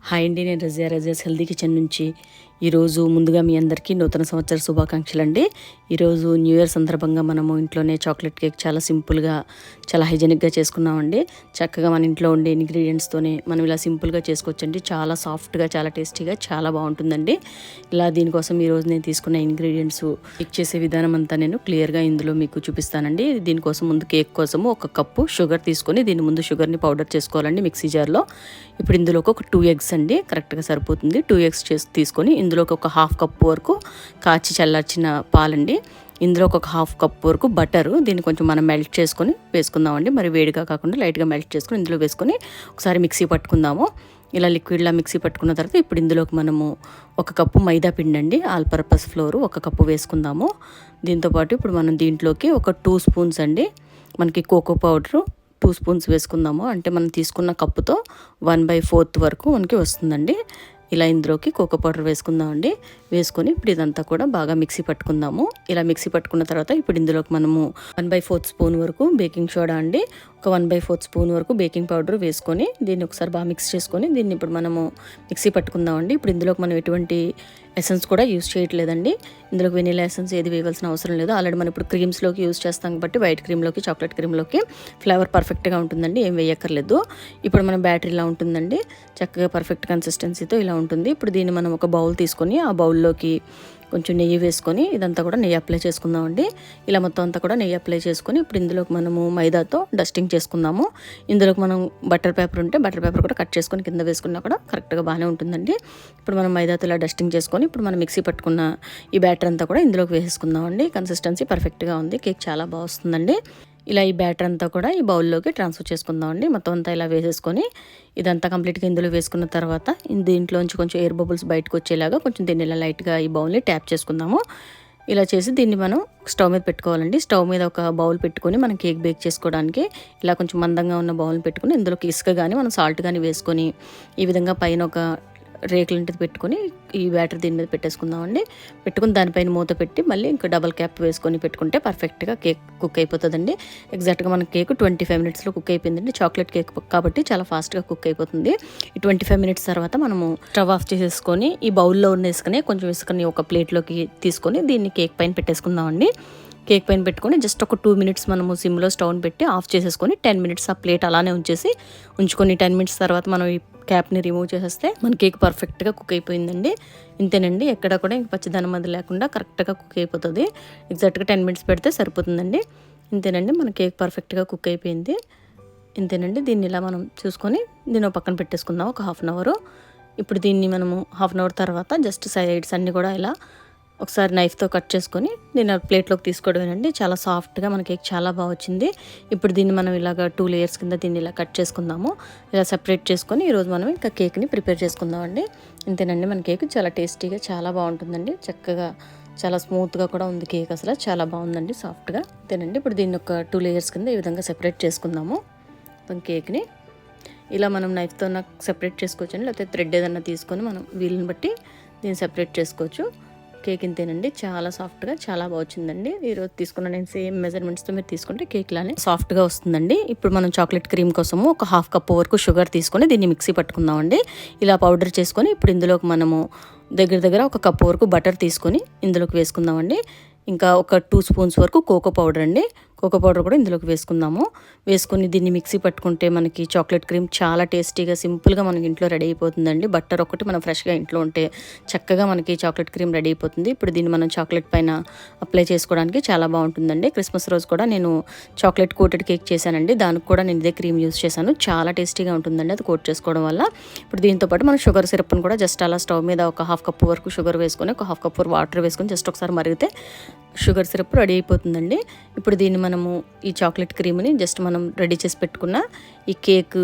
Hi అండి, నేను Razia's healthy kitchen నుంచి. ఈరోజు ముందుగా మీ అందరికీ నూతన సంవత్సర శుభాకాంక్షలు అండి. ఈరోజు న్యూ ఇయర్ సందర్భంగా మనము ఇంట్లోనే చాక్లెట్ కేక్ చాలా సింపుల్గా, చాలా హైజెనిక్గా చేసుకున్నామండి. చక్కగా మన ఇంట్లో ఉండే ఇంగ్రీడియంట్స్తోనే మనం ఇలా సింపుల్గా చేసుకోవచ్చండి. చాలా సాఫ్ట్గా, చాలా టేస్టీగా, చాలా బాగుంటుందండి. ఇలా దీనికోసం ఈరోజు నేను తీసుకున్న ఇంగ్రీడియంట్స్ కేక్ చేసే విధానం అంతా నేను క్లియర్గా ఇందులో మీకు చూపిస్తానండి. దీనికోసం ముందు కేక్ కోసము 1 కప్పు షుగర్ తీసుకొని దీని ముందు షుగర్ని పౌడర్ చేసుకోవాలండి మిక్సీ జార్లో. ఇప్పుడు ఇందులోకి ఒక 2 ఎగ్స్ అండి, కరెక్ట్గా సరిపోతుంది. 2 ఎగ్స్ తీసుకొని ఇందులోకి ఒక 1/2 కప్పు వరకు కాచి చల్లార్చిన పాలండి. ఇందులో ఒక 1/2 కప్పు వరకు బటరు, దీన్ని కొంచెం మనం మెల్ట్ చేసుకొని వేసుకుందామండి. మరి వేడిగా కాకుండా లైట్గా మెల్ట్ చేసుకొని ఇందులో వేసుకొని ఒకసారి మిక్సీ పట్టుకుందాము. ఇలా లిక్విడ్లా మిక్సీ పట్టుకున్న తర్వాత ఇప్పుడు ఇందులోకి మనము 1 కప్పు మైదా పిండి అండి, ఆల్ పర్పస్ ఫ్లోర్ 1 కప్పు వేసుకుందాము. దీంతోపాటు ఇప్పుడు మనం దీంట్లోకి ఒక 2 స్పూన్స్ అండి మనకి కోకో పౌడరు 2 స్పూన్స్ వేసుకుందాము. అంటే మనం తీసుకున్న కప్పుతో 1/4 వరకు మనకి వస్తుందండి. ఇలా ఇందులోకి కోకో పౌడర్ వేసుకుందామండి. వేసుకొని ఇప్పుడు ఇదంతా కూడా బాగా మిక్సీ పట్టుకుందాము. ఇలా మిక్సీ పట్టుకున్న తర్వాత ఇప్పుడు ఇందులోకి మనము 1/4 స్పూన్ వరకు బేకింగ్ సోడా అండి, ఒక 1/4 స్పూన్ వరకు బేకింగ్ పౌడర్ వేసుకొని దీన్ని ఒకసారి బాగా మిక్స్ చేసుకొని దీన్ని ఇప్పుడు మనము మిక్సీ పట్టుకుందామండి. ఇప్పుడు ఇందులోకి మనం ఎటువంటి ఎసెన్స్ కూడా యూజ్ చేయట్లేదండి. ఇందులోకి వెనీలా ఎసెన్స్ ఏది వేయవలసిన అవసరం లేదు. ఆల్రెడీ మనం ఇప్పుడు క్రీమ్స్లోకి యూజ్ చేస్తాం కాబట్టి వైట్ క్రీమ్లోకి, చాక్లెట్ క్రీమ్లోకి ఫ్లేవర్ పర్ఫెక్ట్గా ఉంటుందండి, ఏం వేయక్కర్లేదు. ఇప్పుడు మన బ్యాటరీ ఇలా ఉంటుందండి, చక్కగా పర్ఫెక్ట్ కన్సిస్టెన్సీతో ఇలా ఉంటుంది. ఇప్పుడు దీన్ని మనం ఒక బౌల్ తీసుకొని ఆ బౌల్లోకి కొంచెం నెయ్యి వేసుకొని ఇదంతా కూడా నెయ్యి అప్లై చేసుకుందామండి. ఇలా మొత్తం అంతా కూడా నెయ్యి అప్లై చేసుకొని ఇప్పుడు ఇందులోకి మనము మైదాతో డస్టింగ్ చేసుకుందాము. ఇందులోకి మనం బటర్ పేపర్ ఉంటే బటర్ పేపర్ కూడా కట్ చేసుకొని కింద వేసుకున్నా కూడా కరెక్ట్గా బాగానే ఉంటుందండి. ఇప్పుడు మనం మైదాతో ఇలా డస్టింగ్ చేసుకొని ఇప్పుడు మనం మిక్సీ పట్టుకున్న ఈ బ్యాటర్ అంతా కూడా ఇందులోకి వేసుకుందామండి. కన్సిస్టెన్సీ పర్ఫెక్ట్గా ఉంది, కేక్ చాలా బాగా వస్తుందండి. ఇలా ఈ బ్యాటర్ అంతా కూడా ఈ బౌల్లోకి ట్రాన్స్ఫర్ చేసుకుందామండి. మొత్తం అంతా ఇలా వేసేసుకొని ఇదంతా కంప్లీట్గా ఇందులో వేసుకున్న తర్వాత దీంట్లోంచి కొంచెం ఎయిర్ బబుల్స్ బయటకు వచ్చేలాగా కొంచెం దీన్ని ఇలా లైట్గా ఈ బౌల్ని ట్యాప్ చేసుకుందాము. ఇలా చేసి దీన్ని మనం స్టవ్ మీద పెట్టుకోవాలండి. స్టవ్ మీద ఒక బౌల్ పెట్టుకొని మనం కేక్ బేక్ చేసుకోవడానికి ఇలా కొంచెం మందంగా ఉన్న బౌల్ని పెట్టుకొని ఇందులోకి ఇసుక కానీ మనం సాల్ట్ కానీ వేసుకొని ఈ విధంగా పైన ఒక రేకులంటిది పెట్టుకొని ఈ బ్యాటర్ దీని మీద పెట్టేసుకుందామండి. పెట్టుకుని దానిపైన మూత పెట్టి మళ్ళీ ఇంకా డబల్ క్యాప్ వేసుకొని పెట్టుకుంటే పర్ఫెక్ట్గా కేక్ కుక్ అయిపోతుందండి. ఎగ్జాక్ట్గా మన కేక్ 25 మినిట్స్లో కుక్ అయిపోయిందండి. చాక్లెట్ కేక్ కాబట్టి చాలా ఫాస్ట్గా కుక్ అయిపోతుంది. ఈ 25 మినిట్స్ తర్వాత మనము స్టవ్ ఆఫ్ చేసేసుకొని ఈ బౌల్లో ఉన్న ఇసుకని కొంచెం ఇసుకని ఒక ప్లేట్లోకి తీసుకొని దీన్ని కేక్ పైన పెట్టేసుకుందామండి. కేక్ పైన పెట్టుకొని జస్ట్ ఒక 2 మినిట్స్ మనము సిమ్లో స్టవ్ని పెట్టి ఆఫ్ చేసేసుకొని 10 మినిట్స్ ఆ ప్లేట్ అలానే ఉంచుకొని 10 మినిట్స్ తర్వాత మనం ఈ క్యాప్ని రిమూవ్ చేసేస్తే మన కేక్ పర్ఫెక్ట్గా కుక్ అయిపోయిందండి. ఇంతేనండి, ఎక్కడ కూడా ఇంక పచ్చిదనం అది లేకుండా కరెక్ట్గా కుక్ అయిపోతుంది. ఎగ్జాక్ట్గా 10 మినిట్స్ పెడితే సరిపోతుందండి. ఇంతేనండి, మన కేక్ పర్ఫెక్ట్గా కుక్ అయిపోయింది. ఇంతేనండి, దీన్ని ఇలా మనం చూసుకొని దీన్ని పక్కన పెట్టేసుకుందాం ఒక 1/2 అవర్. ఇప్పుడు దీన్ని మనము 1/2 అవర్ తర్వాత జస్ట్ సైడ్స్ అన్నీ కూడా ఇలా ఒకసారి నైఫ్తో కట్ చేసుకొని దీన్ని ప్లేట్లోకి తీసుకోవడమేనండి. చాలా సాఫ్ట్గా మన కేక్ చాలా బాగా వచ్చింది. ఇప్పుడు దీన్ని మనం ఇలాగ 2 లేయర్స్ కింద దీన్ని ఇలా కట్ చేసుకుందాము. ఇలా సెపరేట్ చేసుకొని ఈరోజు మనం ఇంకా కేక్ని ప్రిపేర్ చేసుకుందామండి. ఇంతేనండి, మన కేక్ చాలా టేస్టీగా చాలా బాగుంటుందండి. చక్కగా చాలా స్మూత్గా కూడా ఉంది కేక్, అసలు చాలా బాగుందండి సాఫ్ట్గా. అంతేనండి, ఇప్పుడు దీన్ని ఒక 2 లేయర్స్ కింద ఈ విధంగా సెపరేట్ చేసుకుందాము. కేక్ని ఇలా మనం నైఫ్తో సెపరేట్ చేసుకోవచ్చండి, లేకపోతే థ్రెడ్ ఏదన్నా తీసుకొని మనం వీలుని బట్టి దీన్ని సెపరేట్ చేసుకోవచ్చు. కేక్ ఇంతేనండి, చాలా సాఫ్ట్గా చాలా బాగా వచ్చిందండి. ఈరోజు తీసుకున్న నేను సేమ్ మెజర్మెంట్స్తో మీరు తీసుకుంటే కేక్ లానే సాఫ్ట్గా వస్తుందండి. ఇప్పుడు మనం చాక్లెట్ క్రీమ్ కోసము ఒక 1/2 కప్పు వరకు షుగర్ తీసుకొని దీన్ని మిక్సీ పట్టుకుందామండి. ఇలా పౌడర్ చేసుకొని ఇప్పుడు ఇందులోకి మనము దగ్గర ఒక కప్పు వరకు బటర్ తీసుకొని ఇందులోకి వేసుకుందామండి. ఇంకా ఒక 2 స్పూన్స్ వరకు కోకో పౌడర్ అండి, కోకో పౌడర్ కూడా ఇందులోకి వేసుకుందాము. వేసుకొని దీన్ని మిక్సీ పట్టుకుంటే మనకి చాక్లెట్ క్రీమ్ చాలా టేస్టీగా సింపుల్గా మనకి ఇంట్లో రెడీ అయిపోతుందండి. బటర్ ఒకటి మనం ఫ్రెష్గా ఇంట్లో ఉంటే చక్కగా మనకి చాక్లెట్ క్రీమ్ రెడీ అయిపోతుంది. ఇప్పుడు దీన్ని మనం చాక్లెట్ పైన అప్లై చేసుకోవడానికి చాలా బాగుంటుందండి. క్రిస్మస్ రోజు కూడా నేను చాక్లెట్ కోటెడ్ కేక్ చేశానండి, దానికి కూడా నేను ఇదే క్రీమ్ యూజ్ చేశాను. చాలా టేస్టీగా ఉంటుందండి అది కోట్ చేసుకోవడం వల్ల. ఇప్పుడు దీంతోపాటు మనం షుగర్ సిరప్ని కూడా జస్ట్ అలా స్టవ్ మీద ఒక 1/2 కప్పు వరకు షుగర్ వేసుకొని ఒక 1/2 కప్పు వాటర్ వేసుకొని జస్ట్ ఒకసారి మరిగితే షుగర్ సిరప్ రెడీ అయిపోతుందండి. ఇప్పుడు దీన్ని మనము ఈ చాక్లెట్ క్రీమ్ని జస్ట్ మనం రెడీ చేసి పెట్టుకున్న ఈ కేక్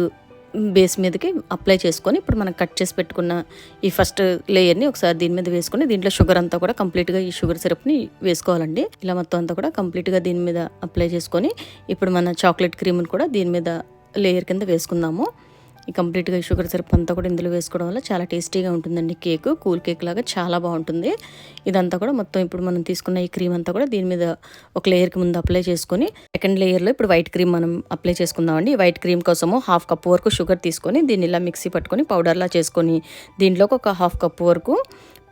బేస్ మీదకి అప్లై చేసుకొని ఇప్పుడు మనం కట్ చేసి పెట్టుకున్న ఈ ఫస్ట్ లేయర్ని ఒకసారి దీని మీద వేసుకొని దీంట్లో షుగర్ అంతా కూడా కంప్లీట్గా ఈ షుగర్ సిరప్ని వేసుకోవాలండి. ఇలా మొత్తం అంతా కూడా కంప్లీట్గా దీని మీద అప్లై చేసుకొని ఇప్పుడు మన చాక్లెట్ క్రీమ్ని కూడా దీని మీద లేయర్ కింద వేసుకుందాము. ఈ కంప్లీట్గా ఈ షుగర్ సిరప్ అంతా కూడా ఇందులో వేసుకోవడం వల్ల చాలా టేస్టీగా ఉంటుందండి కేక్. కూల్ కేక్ లాగా చాలా బాగుంటుంది. ఇదంతా కూడా మొత్తం ఇప్పుడు మనం తీసుకున్న ఈ క్రీమ్ అంతా కూడా దీని మీద ఒక లేయర్కి ముందు అప్లై చేసుకొని సెకండ్ లేయర్లో ఇప్పుడు వైట్ క్రీమ్ మనం అప్లై చేసుకుందామండి. వైట్ క్రీమ్ కోసము 1/2 కప్ వరకు షుగర్ తీసుకొని దీన్ని ఇలా మిక్సీ పట్టుకొని పౌడర్లా చేసుకొని దీంట్లోకి ఒక 1/2 కప్ వరకు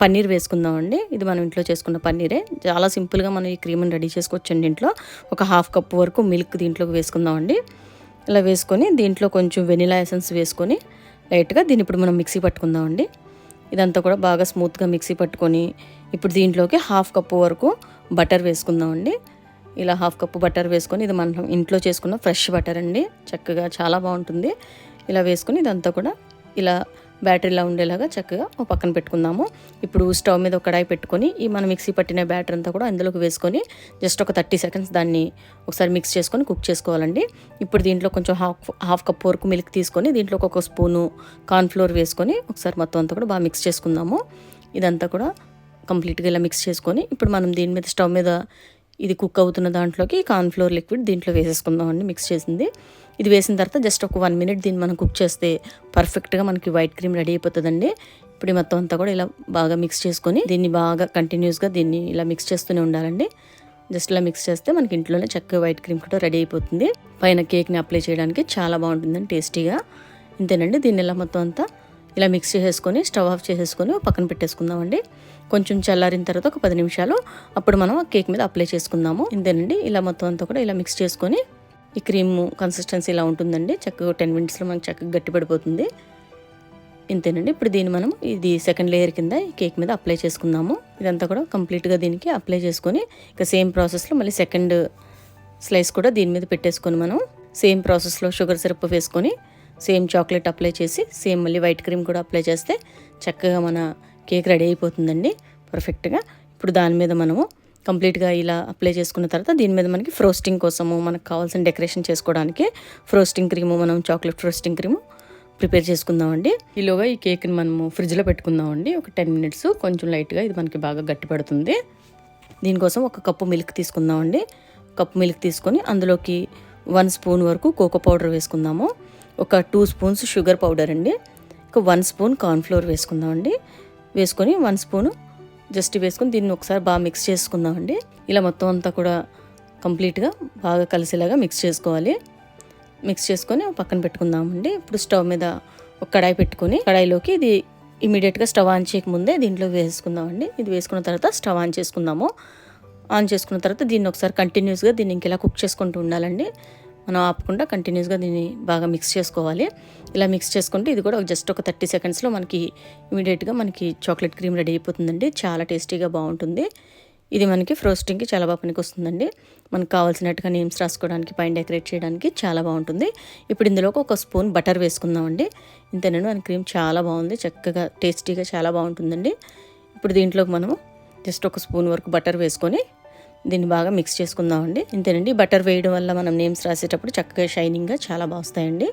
పన్నీర్ వేసుకుందామండి. ఇది మనం ఇంట్లో చేసుకున్న పన్నీరే. చాలా సింపుల్గా మనం ఈ క్రీమ్ని రెడీ చేసుకోవచ్చండి ఇంట్లో. ఒక 1/2 కప్ వరకు మిల్క్ దీంట్లోకి వేసుకుందామండి. ఇలా వేసుకొని దీంట్లో కొంచెం వెనిలా ఎసెన్స్ వేసుకొని లైట్గా దీన్ని ఇప్పుడు మనం మిక్సీ పట్టుకుందామండి. ఇదంతా కూడా బాగా స్మూత్గా మిక్సీ పట్టుకొని ఇప్పుడు దీంట్లోకి 1/2 కప్ వరకు బటర్ వేసుకుందామండి. ఇలా 1/2 కప్ బటర్ వేసుకొని ఇది మనం ఇంట్లో చేసుకున్న ఫ్రెష్ బటర్ అండి. చక్కగా చాలా బాగుంటుంది. ఇలా వేసుకొని ఇదంతా కూడా ఇలా బ్యాటరీలా ఉండేలాగా చక్కగా ఒక పక్కన పెట్టుకుందాము. ఇప్పుడు స్టవ్ మీద ఒక కడాయి పెట్టుకొని ఈ మనం మిక్సీ పట్టిన బ్యాటర్ అంతా కూడా అందులోకి వేసుకొని జస్ట్ ఒక 30 సెకండ్స్ దాన్ని ఒకసారి మిక్స్ చేసుకొని కుక్ చేసుకోవాలండి. ఇప్పుడు దీంట్లో కొంచెం హాఫ్ కప్ వరకు మిల్క్ తీసుకొని దీంట్లో ఒక స్పూను కార్న్ఫ్లోర్ వేసుకొని ఒకసారి మొత్తం అంతా కూడా బాగా మిక్స్ చేసుకుందాము. ఇదంతా కూడా కంప్లీట్గా ఇలా మిక్స్ చేసుకొని ఇప్పుడు మనం దీని మీద స్టవ్ మీద ఇది కుక్ అవుతున్న దాంట్లోకి కార్న్ఫ్లోర్ లిక్విడ్ దీంట్లో వేసేసుకుందామండి. మిక్స్ చేసింది ఇది వేసిన తర్వాత జస్ట్ ఒక 1 మినిట్ దీన్ని మనం కుక్ చేస్తే పర్ఫెక్ట్గా మనకి వైట్ క్రీమ్ రెడీ అయిపోతుందండి. ఇప్పుడు మొత్తం అంతా కూడా ఇలా బాగా మిక్స్ చేసుకొని దీన్ని బాగా కంటిన్యూస్గా దీన్ని ఇలా మిక్స్ చేస్తూనే ఉండాలండి. జస్ట్ ఇలా మిక్స్ చేస్తే మనకి ఇంట్లోనే చక్కగా వైట్ క్రీమ్ కూడా రెడీ అయిపోతుంది. పైన కేక్ని అప్లై చేయడానికి చాలా బాగుంటుందండి టేస్టీగా. ఇంతేనండి. దీన్ని ఇలా మొత్తం అంతా ఇలా మిక్స్ చేసేసుకొని స్టవ్ ఆఫ్ చేసేసుకొని పక్కన పెట్టేసుకుందామండి. కొంచెం చల్లారిన తర్వాత ఒక 10 నిమిషాలు అప్పుడు మనం కేక్ మీద అప్లై చేసుకుందాము. ఇంతేనండి. ఇలా మొత్తం అంతా కూడా ఇలా మిక్స్ చేసుకొని ఈ క్రీమ్ కన్సిస్టెన్సీ ఇలా ఉంటుందండి. చక్కగా 10 మినిట్స్లో మనకి చక్కగా గట్టిపడిపోతుంది. ఇంతేనండి. ఇప్పుడు దీన్ని మనం ఇది సెకండ్ లేయర్ కింద ఈ కేక్ మీద అప్లై చేసుకుందాము. ఇదంతా కూడా కంప్లీట్గా దీనికి అప్లై చేసుకొని ఇక సేమ్ ప్రాసెస్లో మళ్ళీ సెకండ్ స్లైస్ కూడా దీని మీద పెట్టేసుకొని మనం సేమ్ ప్రాసెస్లో షుగర్ సిరప్ వేసుకొని సేమ్ చాక్లెట్ అప్లై చేసి సేమ్ మళ్ళీ వైట్ క్రీమ్ కూడా అప్లై చేస్తే చక్కగా మన కేక్ రెడీ అయిపోతుందండి పర్ఫెక్ట్గా. ఇప్పుడు దాని మీద మనము కంప్లీట్గా ఇలా అప్లై చేసుకున్న తర్వాత దీని మీద మనకి ఫ్రోస్టింగ్ కోసము మనకు కావాల్సిన డెకరేషన్ చేసుకోవడానికి ఫ్రోస్టింగ్ క్రీము మనం చాక్లెట్ ఫ్రోస్టింగ్ క్రీము ప్రిపేర్ చేసుకుందామండి. ఈలోగా ఈ కేక్ని మనము ఫ్రిడ్జ్లో పెట్టుకుందామండి. ఒక 10 మినిట్స్ కొంచెం లైట్గా ఇది మనకి బాగా గట్టిపడుతుంది. దీనికోసం ఒక కప్పు మిల్క్ తీసుకుందామండి. కప్పు మిల్క్ తీసుకొని అందులోకి 1 స్పూన్ వరకు కోకో పౌడర్ వేసుకుందాము. ఒక 2 స్పూన్స్ షుగర్ పౌడర్ అండి. ఒక 1 స్పూన్ కార్న్ఫ్లోర్ వేసుకుందామండి. వేసుకొని 1 స్పూను జస్ట్ వేసుకొని దీన్ని ఒకసారి బాగా మిక్స్ చేసుకుందామండి. ఇలా మొత్తం అంతా కూడా కంప్లీట్గా బాగా కలిసేలాగా మిక్స్ చేసుకోవాలి. మిక్స్ చేసుకొని పక్కన పెట్టుకుందామండి. ఇప్పుడు స్టవ్ మీద ఒక కడాయి పెట్టుకొని కడాయిలోకి ఇది ఇమీడియట్గా స్టవ్ ఆన్ చేయకముందే దీంట్లో వేసుకుందామండి. ఇది వేసుకున్న తర్వాత స్టవ్ ఆన్ చేసుకుందాము. ఆన్ చేసుకున్న తర్వాత దీన్ని ఒకసారి కంటిన్యూస్గా దీన్ని ఇంకెలా కుక్ చేసుకుంటూ ఉండాలండి. మనం ఆపకుండా కంటిన్యూస్గా దీన్ని బాగా మిక్స్ చేసుకోవాలి. ఇలా మిక్స్ చేసుకుంటే ఇది కూడా జస్ట్ ఒక 30 సెకండ్స్లో మనకి ఇమీడియట్గా మనకి చాక్లెట్ క్రీమ్ రెడీ అయిపోతుందండి. చాలా టేస్టీగా బాగుంటుంది. ఇది మనకి ఫ్రోస్టింగ్కి చాలా బాగా పనికి వస్తుందండి. మనకు కావాల్సినట్టుగా నేమ్స్ రాసుకోవడానికి పైన డెకరేట్ చేయడానికి చాలా బాగుంటుంది. ఇప్పుడు ఇందులోకి ఒక స్పూన్ బటర్ వేసుకుందామండి. ఇంతేనండి. మన క్రీమ్ చాలా బాగుంది. చక్కగా టేస్టీగా చాలా బాగుంటుందండి. ఇప్పుడు దీంట్లోకి మనము జస్ట్ ఒక స్పూన్ వరకు బటర్ వేసుకొని దీన్ని బాగా మిక్స్ చేసుకుందామండి. ఇంతేనండి. బటర్ వేయడం వల్ల మనం నేమ్స్ రాసేటప్పుడు చక్కగా షైనింగ్గా చాలా బాగా వస్తాయండి.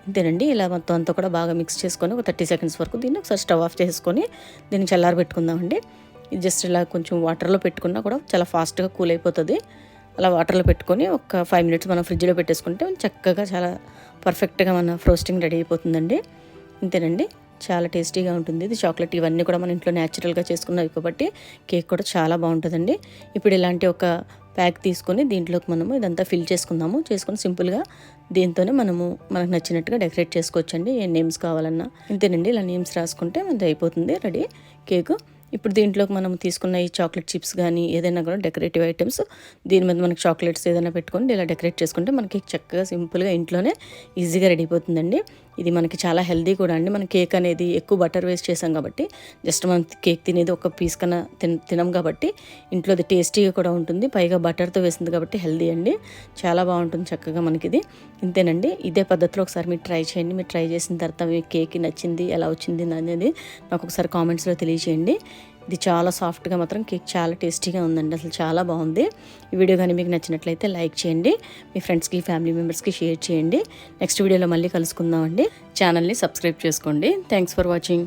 ఇంతేనండి. ఇలా మొత్తం అంతా కూడా బాగా మిక్స్ చేసుకొని ఒక 30 సెకండ్స్ వరకు దీన్ని ఒకసారి స్టవ్ ఆఫ్ చేసుకొని దీన్ని చల్లారబెట్టుకుందామండి. ఇది జస్ట్ ఇలా కొంచెం వాటర్లో పెట్టుకున్నా కూడా చాలా ఫాస్ట్గా కూల్ అయిపోతుంది. అలా వాటర్లో పెట్టుకొని ఒక 5 మినిట్స్ మనం ఫ్రిడ్జ్లో పెట్టేసుకుంటే చక్కగా చాలా పర్ఫెక్ట్గా మన ఫ్రోస్టింగ్ రెడీ అయిపోతుందండి. ఇంతేనండి. చాలా టేస్టీగా ఉంటుంది. ఇది చాక్లెట్ ఇవన్నీ కూడా మన ఇంట్లో న్యాచురల్గా చేసుకున్నవి కాబట్టి కేక్ కూడా చాలా బాగుంటుందండి. ఇప్పుడు ఇలాంటి ఒక ప్యాక్ తీసుకొని దీంట్లోకి మనము ఇదంతా ఫిల్ చేసుకుందాము. చేసుకొని సింపుల్గా దీంతోనే మనము మనకు నచ్చినట్టుగా డెకరేట్ చేసుకోవచ్చండి. ఏ నేమ్స్ కావాలన్నా. ఇంతేనండి. ఇలా నేమ్స్ రాసుకుంటే మనది అయిపోతుంది రెడీ కేకు. ఇప్పుడు దీంట్లోకి మనం తీసుకున్న ఈ చాక్లెట్ చిప్స్ కానీ ఏదైనా కూడా డెకరేటివ్ ఐటమ్స్ దీని మీద మనకి చాక్లెట్స్ ఏదైనా పెట్టుకొని ఇలా డెకరేట్ చేసుకుంటే మనకి చక్కగా సింపుల్గా ఇంట్లోనే ఈజీగా రెడీ అయిపోతుందండి. ఇది మనకి చాలా హెల్దీ కూడా అండి. మన కేక్ అనేది ఎక్కువ బటర్ వేస్ట్ చేసాం కాబట్టి జస్ట్ మనం కేక్ తినేది ఒక పీస్ కన్నా తినం కాబట్టి ఇంట్లో అది టేస్టీగా కూడా ఉంటుంది. పైగా బటర్తో వేసింది కాబట్టి హెల్దీ అండి. చాలా బాగుంటుంది చక్కగా మనకి ఇది. ఇంతేనండి. ఇదే పద్ధతిలో ఒకసారి మీరు ట్రై చేయండి. మీరు ట్రై చేసిన తర్వాత మీ కేక్ నచ్చింది ఎలా వచ్చింది అనేది నాకు ఒకసారి కామెంట్స్లో తెలియజేయండి. ఇది చాలా సాఫ్ట్గా మాత్రం కేక్ చాలా టేస్టీగా ఉందండి. అసలు చాలా బాగుంది. ఈ వీడియో కానీ మీకు నచ్చినట్లయితే లైక్ చేయండి. మీ ఫ్రెండ్స్కి ఫ్యామిలీ మెంబర్స్కి షేర్ చేయండి. నెక్స్ట్ వీడియోలో మళ్ళీ కలుసుకుందామండి. ఛానల్ని సబ్స్క్రైబ్ చేసుకోండి. Thanks for watching.